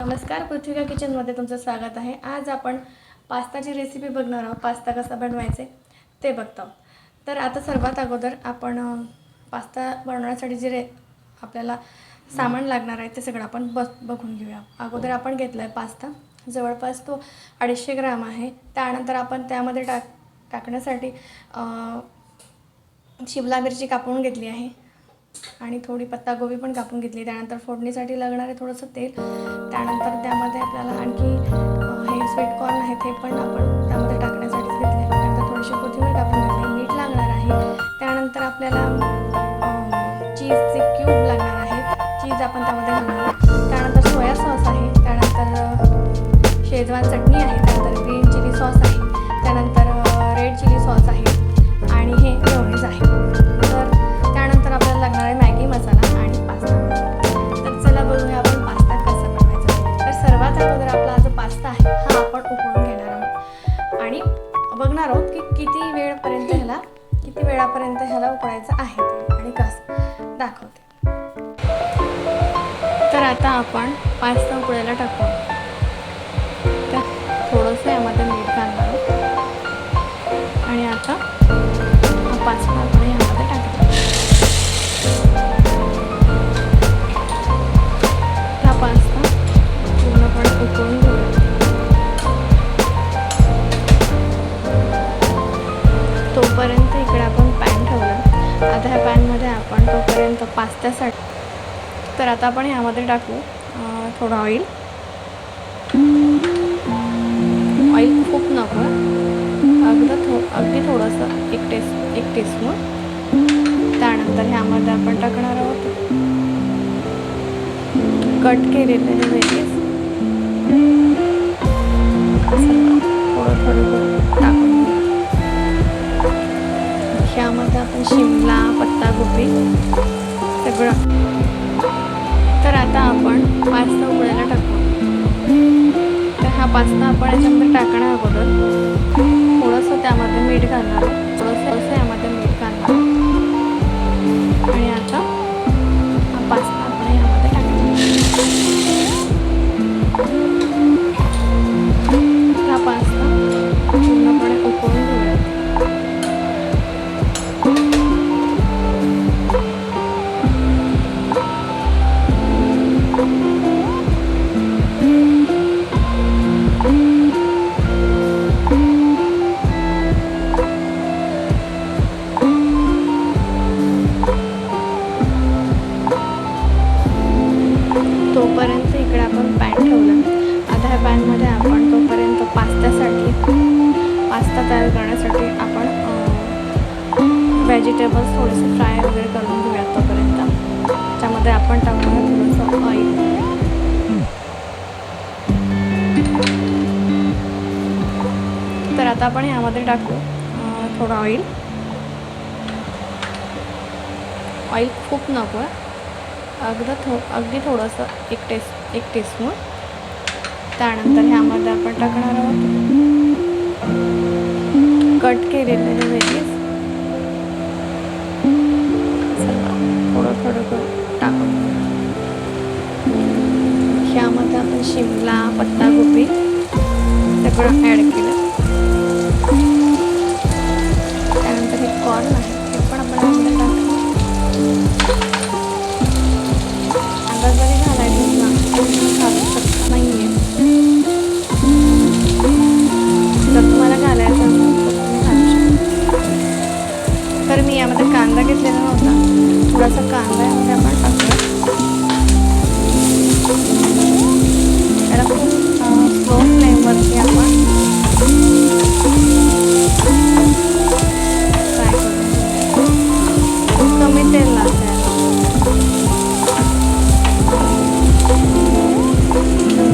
नमस्कार, पृथ्विका किचनमध्ये तुमचं स्वागत आहे। आज आपण पास्ताची रेसिपी बघणार आहोत। पास्ता कसा बनवायचे ते बघतो। तर आता सर्वात अगोदर आपण पास्ता बनवण्यासाठी जे आपल्याला सामान लागणार आहे ते सगळं आपण बघून घेऊया। अगोदर आपण घेतलाय पास्ता, जवळपास तो 250 ग्रॅम आहे। त्यानंतर आपण त्यामध्ये टाकण्यासाठी शिमला मिरची कापून घेतली आहे आणि थोडी पत्तागोबी पण कापून घेतली। त्यानंतर फोडणीसाठी लागणारे थोडंसं तेल, त्यानंतर त्यामध्ये आपल्याला आणखी हे स्वीट कॉर्न आहे ते पण आपण त्यामध्ये टाकण्यासाठी घेतले। त्यानंतर थोडीशी कोथिंबीर कापून घेतली, मीठ लागणार आहे। त्यानंतर आपल्याला चीजचे क्यूब लागणार आहेत, चीज आपण त्यामध्ये घालणार आहोत। त्यानंतर सोया सॉस आहे, त्यानंतर शेजवान चटणी आहे, त्यानंतर ग्रीन चिली सॉस आहे, त्यानंतर रेड चिली सॉस आहे आणि हे मेयोनीज आहे। तर त्यानंतर आपल्याला लागणार आहे मॅगी मसाला आणि पास्ता मसाला। तर चला बघूया आपण पास्ता कसा बनवायचा। तर सर्वात अगोदर आपला जो पास्ता आहे हा आपण उकळून घेणार आहोत आणि बघणार आहोत की किती वेळापर्यंत ह्याला उकळायचं आहे ते आणि कसं दाखवते। तर आता आपण पास्ता उकळायला टाकू। तर थोडंसं यामध्ये मीठ घालणार आहोत आणि आता हा पास्ता आपण यामध्ये टाकतो। हा पास्ता पूर्णपणे उकळून घेऊया। तोपर्यंत इकडे आपण पॅन ठेवलं। आता ह्या पॅनमध्ये आपण तोपर्यंत पास्त्यासाठी तर आता आपण यामध्ये टाकू थोडं ऑइल खूप नको, अगदी थोडंसं एक टीस्पून। त्यानंतर ह्यामध्ये आपण टाकणार आहोत कट केलेले व्हेजीस, थोडं टाकून ह्यामध्ये आपण शिमला पत्तागोबी सगळं। तर आता आपण पास्ता उकळायला टाकू। तर हा पास्ता आपण याच्यामध्ये टाकण्या अगोदर थोडंसं त्यामध्ये मीठ घालणार, थोडंसं यामध्ये मीठ घालणार आणि आता हा पास्ता आपण यामध्ये टाकणार। हा पास्ता पूर्णपणे उकळून घेऊया। तोपर्यंत इकडे आपण पॅन ठेवलं। आता ह्या पॅनमध्ये आपण तोपर्यंत पास्ता तयार करण्यासाठी आपण व्हेजिटेबल्स थोडेसे फ्राय वगैरे करून घेऊया। तोपर्यंत त्यामध्ये आपण टाकूया थोडंसं ऑइल। तर आता आपण यामध्ये टाकू थोडं ऑइल खूप नको, अगदी थोडंसं एक टीस्पून। त्यानंतर ह्यामध्ये आपण टाकणार आहोत कट केलेले व्हेजीस, थोडं टाकून ह्यामध्ये आपण शिमला पत्तागोबी सगळं ॲड केलं। त्यानंतर हे कॉर्न आहे ते पण आपण यामध्ये टाकू। अंदाज जरी घालायचं घालू शकता नाही आहे, जर तुम्हाला घालायचं असेल तर तुम्ही घालू शकता। तर मी यामध्ये कांदा घेतलेला नव्हता, थोडासा कांदा यामध्ये आपण टाकूया। त्याला खूप स्लो फ्लेमवरती आपण फ्राय करून खूप कमी तेल लागतं।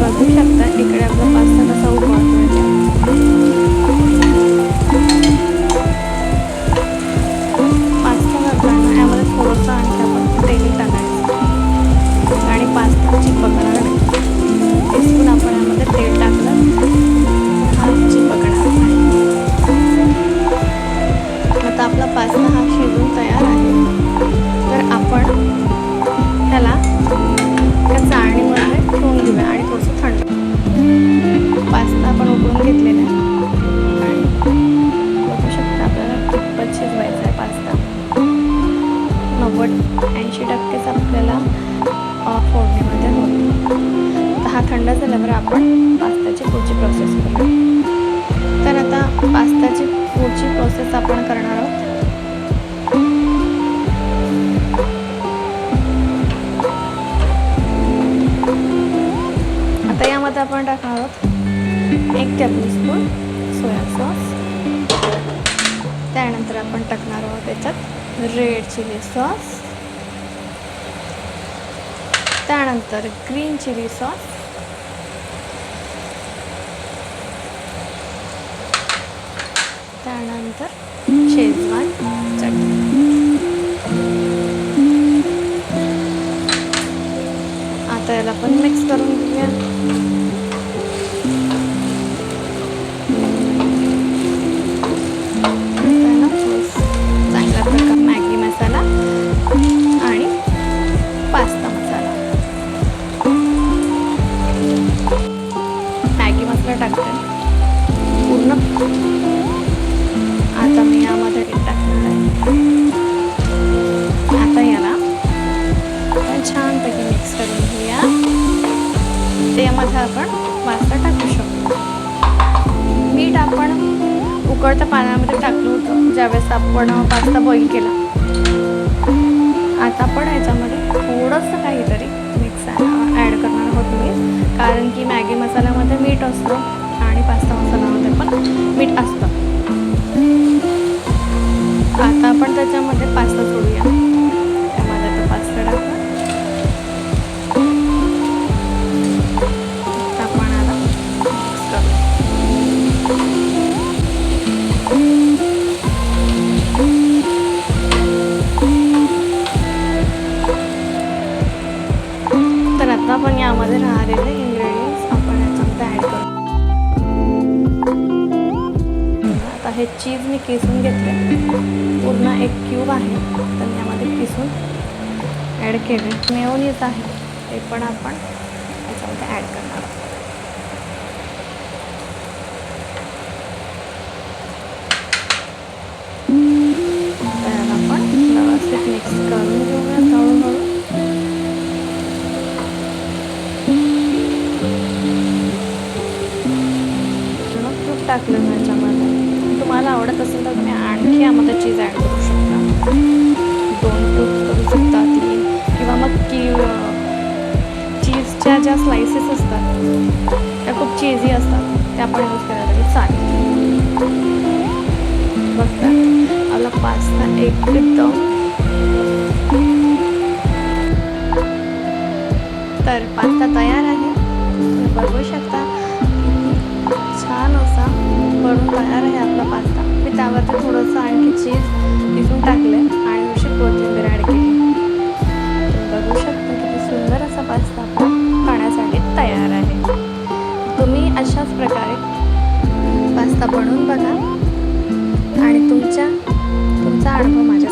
बघू शकता इकडे आपला पास्ता कसा उकळतोय। पास्ता घालताना यामध्ये थोडंसं आणखी आपण तेल टाकायचं आणि पास्ता चिपकणार नाही। टीस्पून आपण यामध्ये तेल टाकलं, हा चिपकणार नाही। आता आपला पास्ता हा शिजून तयार आहे। तर आपण त्याला त्या चाळणीमध्ये ठेवून घेऊया आणि थोडंसं हा थंड झाल्यावर आपण पास्त्याची पुढची प्रोसेस करूया. तर आता पास्त्याची पुढची प्रोसेस आपण करणार आहोत. आता यामध्ये आपण टाकणार आहोत 1 टेबलस्पून सोया सॉस. त्यानंतर आपण टाकणार आहोत त्याच्यात रेड चिली सॉस, त्यानंतर ग्रीन चिली सॉस, त्यानंतर शेजवान चटणी. आता याला आपण मिक्स करून घेऊया. चांगला प्रकार मॅगी मसाला आणि पास्ता मसाला. मॅगी मसाला टाकते पूर्ण. आता मी यामध्ये टाकणार आहे. आता याला आपण छानपैकी मिक्स करून घेऊया. त्यामध्ये आपण पास्ता टाकू शकतो. मीठ आपण उकळत्या पाण्यामध्ये टाकलं होतं ज्यावेळेस आपण पास्ता बॉईल केला. आता आपण याच्यामध्ये थोडंसं काहीतरी मिक्स ॲड करणार आहोत मी, कारण की मॅगी मसाल्यामध्ये मीठ असतं आणि पास्ता मसाल्यामध्ये पण मीठ असतं. आता आपण त्याच्यामध्ये पास्ता सोडूया. त्यामध्ये आता पास्ता टाकू. आपण आता मिक्स करू. तर आता आपण यामध्ये राहिलेले इन्ग्रेडियंट्स आपण याच्यामध्ये ॲड करू. आता हे चीज मी किसून घेतले. पूर्ण 1 क्यूब आहे, तर यामध्ये किसून ॲड केले. मेयोनीज आहे ते पण आपण याच्यामध्ये ॲड करणार आहोत. तर आपण व्यवस्थित मिक्स करून घेऊया हळूहळू. तूप टाकलं त्याच्यामध्ये. तुम्हाला आवडत असेल तर तुम्ही आणखी यामध्ये चीज ॲड करू शकता. 2 ट्यूब करू शकता 3, किंवा मग चीजच्या ज्या स्लायसेस असतात त्या खूप चीजी असतात, त्या आपण यूज केल्या तरी चालेल. बघता आपला पास्ता एकदम. तर पास्ता तयार आहे. तुम्ही बघू शकता छान असा बनून तयार आहे आपला पास्ता. मी त्यावरती थोडंसं आणखी चीज किसून टाकले आणि थोडीशी कोथिंबीर ॲड केली. तुम्ही बघू शकता किती सुंदर असा पास्ता आपला खाण्यासाठी तयार आहे. तुम्ही अशाच प्रकारे पास्ता बनवून बघा आणि तुमचा अनुभव माझ्या